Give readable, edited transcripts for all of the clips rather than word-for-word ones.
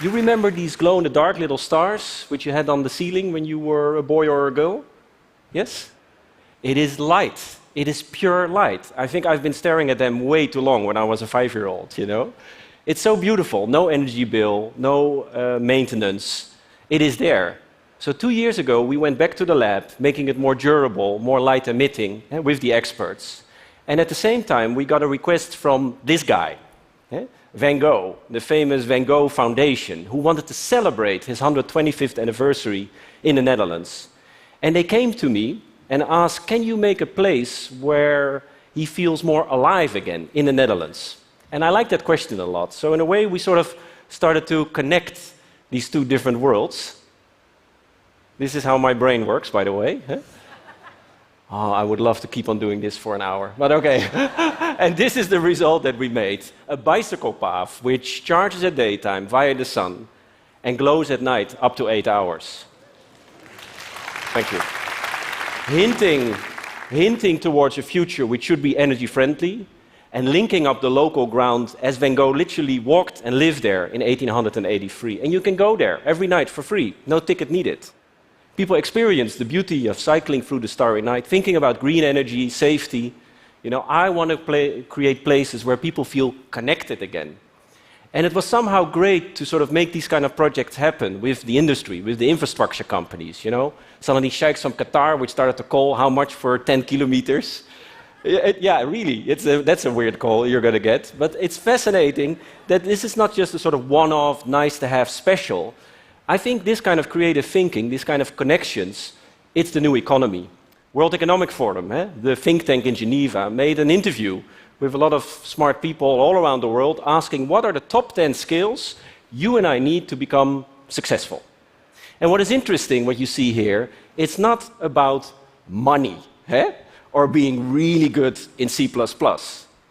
You remember these glow-in-the-dark little stars which you had on the ceiling when you were a boy or a girl? Yes? It is light. It is pure light. I think I've been staring at them way too long when I was a 5-year-old, you know? It's so beautiful. No energy bill, no maintenance. It is there. So 2 years ago, we went back to the lab, making it more durable, more light emitting, with the experts. And at the same time, we got a request from this guy, Van Gogh, the famous Van Gogh Foundation, who wanted to celebrate his 125th anniversary in the Netherlands. And they came to me and asked, can you make a place where he feels more alive again in the Netherlands? And I like that question a lot. So in a way, we sort of started to connect these two different worlds. This is how my brain works, by the way. Oh, I would love to keep on doing this for an hour, but okay. And this is the result that we made. A bicycle path which charges at daytime via the sun and glows at night up to 8 hours. Thank you. Hinting towards a future which should be energy friendly and linking up the local ground as Van Gogh literally walked and lived there in 1883. And you can go there every night for free, no ticket needed. People experience the beauty of cycling through the Starry Night, thinking about green energy, safety. You know, I want to create places where people feel connected again. And it was somehow great to sort of make these kind of projects happen with the industry, with the infrastructure companies, you know. Suddenly sheikhs from Qatar, which started to call how much for 10 kilometers. Yeah, really, that's a weird call you're going to get. But it's fascinating that this is not just a sort of one-off, nice-to-have special. I think this kind of creative thinking, this kind of connections, it's the new economy. World Economic Forum, the think tank in Geneva, made an interview with a lot of smart people all around the world asking what are the top 10 skills you and I need to become successful. And what is interesting, what you see here, it's not about money or being really good in C++,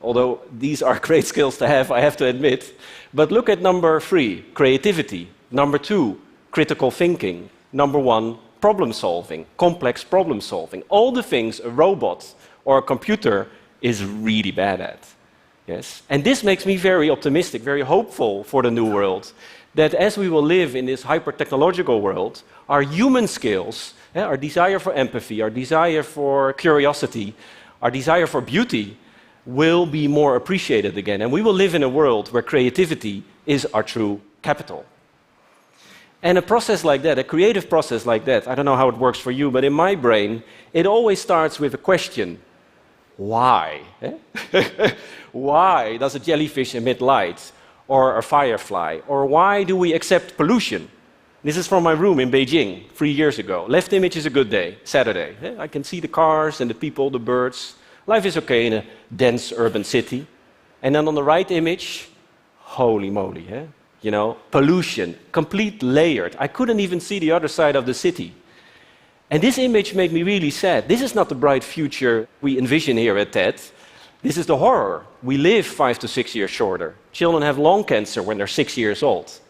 although these are great skills to have, I have to admit. But look at number 3, creativity. Number 2, critical thinking. Number 1, problem solving, complex problem solving. All the things a robot or a computer is really bad at. Yes? And this makes me very optimistic, very hopeful for the new world, that as we will live in this hyper-technological world, our human skills, our desire for empathy, our desire for curiosity, our desire for beauty, will be more appreciated again. And we will live in a world where creativity is our true capital. And a process like that, a creative process like that, I don't know how it works for you, but in my brain, it always starts with a question. Why? Why does a jellyfish emit light? Or a firefly? Or why do we accept pollution? This is from my room in Beijing 3 years ago. Left image is a good day, Saturday. I can see the cars and the people, the birds. Life is okay in a dense urban city. And then on the right image, holy moly, you know, pollution, complete layered. I couldn't even see the other side of the city. And this image made me really sad. This is not the bright future we envision here at TED. This is the horror. We live 5 to 6 years shorter. Children have lung cancer when they're 6 years old.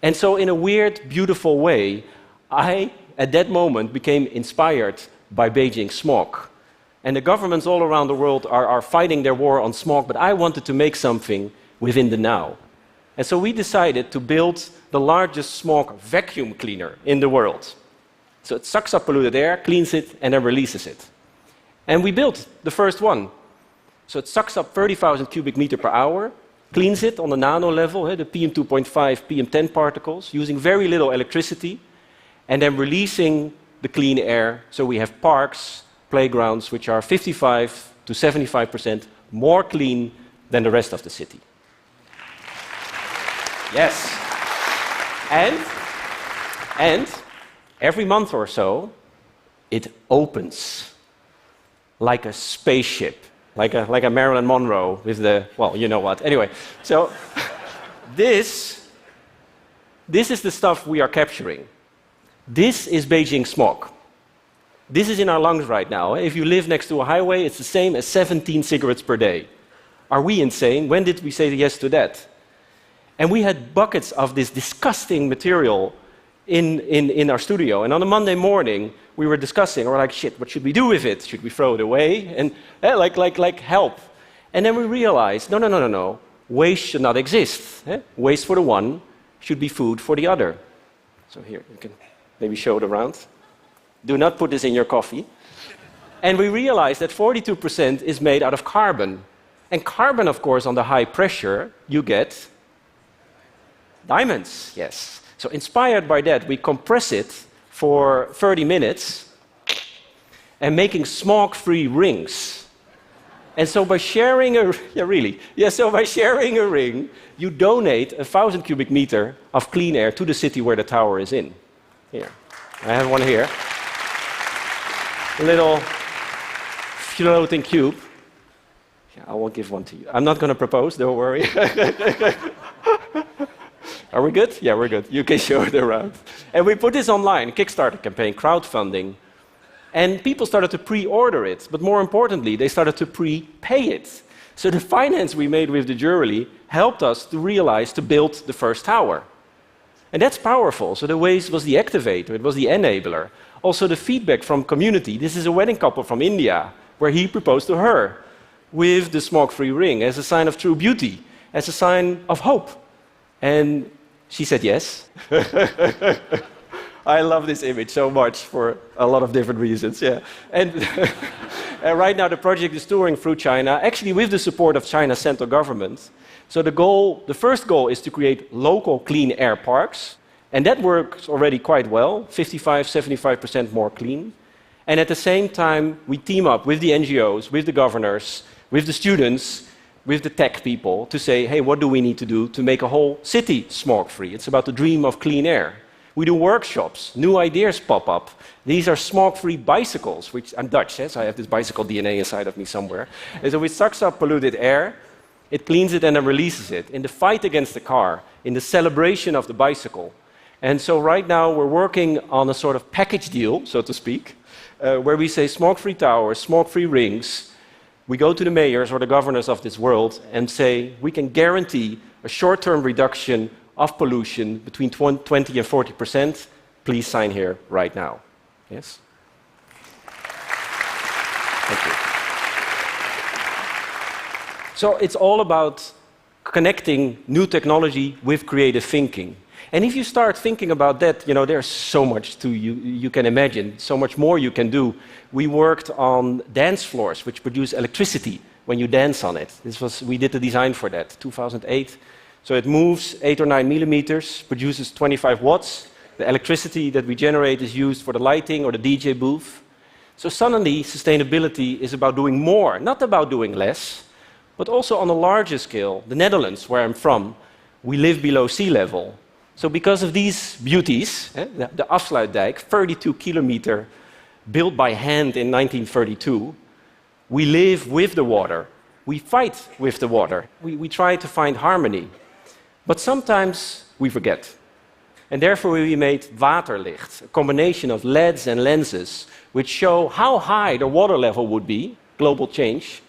And so in a weird, beautiful way, I, at that moment, became inspired by Beijing smog. And the governments all around the world are fighting their war on smog, but I wanted to make something within the now. And so we decided to build the largest smog vacuum cleaner in the world. So it sucks up polluted air, cleans it, and then releases it. And we built the first one. So it sucks up 30,000 cubic meters per hour, cleans it on the nano level, the PM2.5, PM10 particles, using very little electricity, and then releasing the clean air. So we have parks, playgrounds, which are 55 to 75% more clean than the rest of the city. Yes. And every month or so, it opens like a spaceship, like a Marilyn Monroe with the, well, you know what. Anyway, so this is the stuff we are capturing. This is Beijing smog. This is in our lungs right now. If you live next to a highway, it's the same as 17 cigarettes per day. Are we insane? When did we say yes to that? And we had buckets of this disgusting material in our studio. And on a Monday morning, we were discussing, we're like, shit, what should we do with it? Should we throw it away? And like help. And then we realized, no. Waste should not exist. Waste for the one, should be food for the other. So here, you can maybe show it around. Do not put this in your coffee. And we realized that 42% is made out of carbon. And carbon, of course, under high pressure, you get diamonds, yes. So inspired by that, we compress it for 30 minutes and making smog-free rings. And so by sharing by sharing a ring, you donate 1,000 cubic meter of clean air to the city where the tower is in. Here, I have one here. A little floating cube. Yeah, I will give one to you. I'm not going to propose, don't worry. Are we good? Yeah, we're good. You can show it around. And we put this online, Kickstarter campaign, crowdfunding. And people started to pre-order it. But more importantly, they started to prepay it. So the finance we made with the jury helped us to realize to build the first tower. And that's powerful. So the waste was the activator, it was the enabler. Also the feedback from community. This is a wedding couple from India, where he proposed to her with the smog-free ring as a sign of true beauty, as a sign of hope. And she said yes. I love this image so much for a lot of different reasons, yeah. And right now the project is touring through China, actually with the support of China's central government. So the first goal is to create local clean air parks, and that works already quite well, 55–75% more clean. And at the same time, we team up with the NGOs, with the governors, with the students, with the tech people to say, hey, what do we need to do to make a whole city smog-free? It's about the dream of clean air. We do workshops, new ideas pop up. These are smog-free bicycles, which I'm Dutch, so I have this bicycle DNA inside of me somewhere. And so it sucks up polluted air, it cleans it and then releases it. In the fight against the car, in the celebration of the bicycle. And so right now we're working on a sort of package deal, so to speak, where we say smog-free towers, smog-free rings. We go to the mayors or the governors of this world and say, we can guarantee a short-term reduction of pollution between 20 and 40%. Please sign here right now. Yes? Thank you. So it's all about connecting new technology with creative thinking. And if you start thinking about that, there's so much you can imagine, so much more you can do. We worked on dance floors, which produce electricity when you dance on it. We did the design for that, 2008. So it moves 8 or 9 millimeters, produces 25 watts. The electricity that we generate is used for the lighting or the DJ booth. So suddenly, sustainability is about doing more, not about doing less, but also on a larger scale. The Netherlands, where I'm from, we live below sea level. So because of these beauties, the Afsluitdijk, 32 kilometer, built by hand in 1932, we live with the water. We fight with the water. We try to find harmony. But sometimes we forget. And therefore we made waterlicht, a combination of LEDs and lenses, which show how high the water level would be, global change,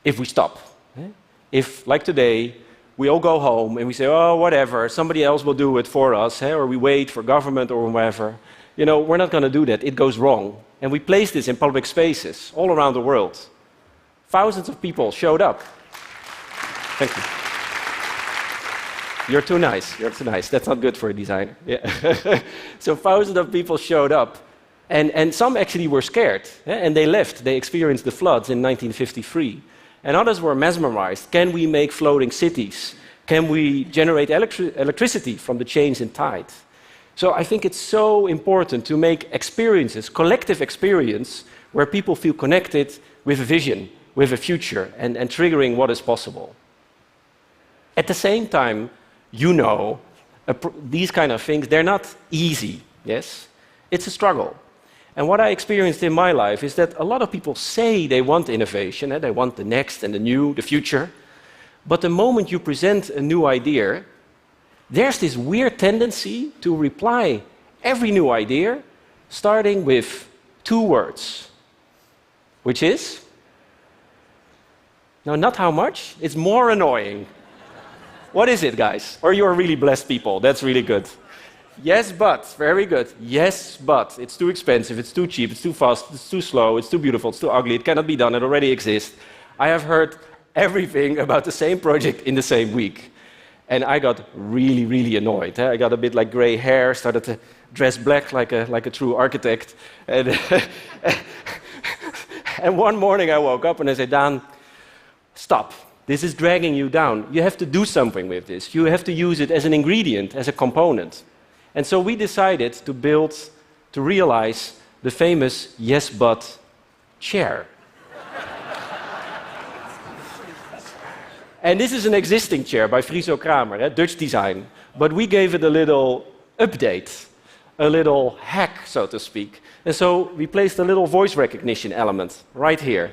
if we stop. If, like today, we all go home and we say, oh, whatever, somebody else will do it for us, or we wait for government or whatever. We're not going to do that. It goes wrong. And we place this in public spaces all around the world. Thousands of people showed up. Thank you. You're too nice. You're too nice. That's not good for a designer. Yeah. So thousands of people showed up. And some actually were scared. And they left. They experienced the floods in 1953. And others were mesmerized. Can we make floating cities? Can we generate electricity from the change in tide? So I think it's so important to make experiences, collective experience, where people feel connected with a vision, with a future, and triggering what is possible. At the same time, these kind of things, they're not easy, yes? It's a struggle. And what I experienced in my life is that a lot of people say they want innovation, they want the next and the new, the future. But the moment you present a new idea, there's this weird tendency to reply every new idea starting with 2 words, which is, no, not how much, it's more annoying. What is it, guys? Or you're really blessed people, that's really good. Yes, but, very good. Yes, but, it's too expensive, it's too cheap, it's too fast, it's too slow, it's too beautiful, it's too ugly, it cannot be done, it already exists. I have heard everything about the same project in the same week. And I got really, really annoyed. I got a bit like gray hair, started to dress black like a true architect. And, and one morning I woke up and I said, Daan, stop. This is dragging you down. You have to do something with this. You have to use it as an ingredient, as a component. And so we decided to realize the famous Yesbut Chair. And this is an existing chair by Friso Kramer, Dutch design. But we gave it a little update, a little hack, so to speak. And so we placed a little voice recognition element right here.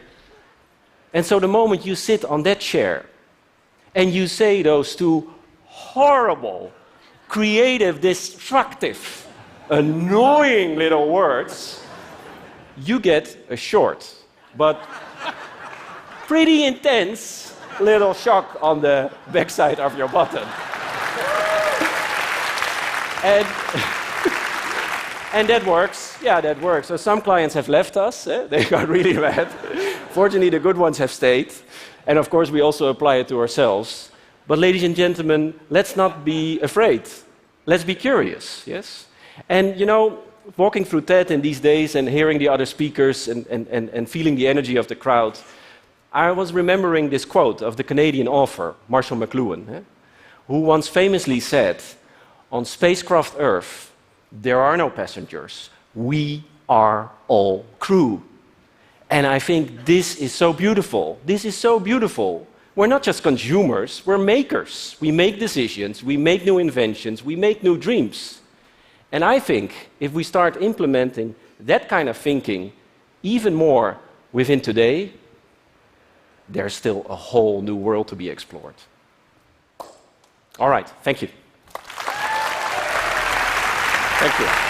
And so the moment you sit on that chair and you say those two horrible, creative, destructive, annoying little words, you get a short, but pretty intense little shock on the backside of your button. And that works. Yeah, that works. So some clients have left us. They got really mad. Fortunately, the good ones have stayed. And of course, we also apply it to ourselves. But ladies and gentlemen, let's not be afraid. Let's be curious, yes? And you know, walking through TED in these days and hearing the other speakers and feeling the energy of the crowd, I was remembering this quote of the Canadian author, Marshall McLuhan, who once famously said, on spacecraft Earth, there are no passengers. We are all crew. And I think this is so beautiful. This is so beautiful. We're not just consumers, we're makers. We make decisions, we make new inventions, we make new dreams. And I think if we start implementing that kind of thinking even more within today, there's still a whole new world to be explored. All right, thank you. Thank you.